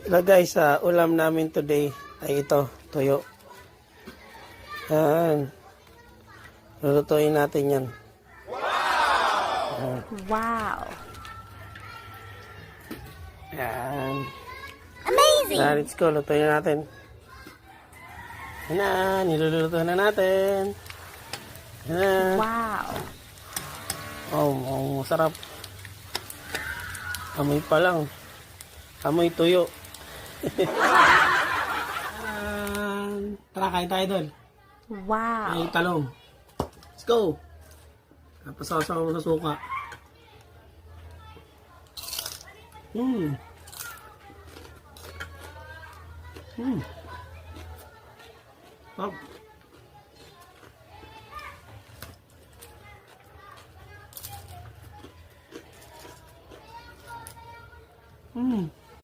Hello guys, ulam namin today ay ito, tuyo. Yan. Lulutuin natin yan. Wow! Yan. Amazing! Let's go, lutuin natin. Yan na, niluluto na natin. Yan na. Wow! Oh, masarap. Amoy pa lang. Amoy tuyo. Tara, kain tayo doon. Wow! Ay, talong. Let's go. Napasasaw mo sa suka. Top.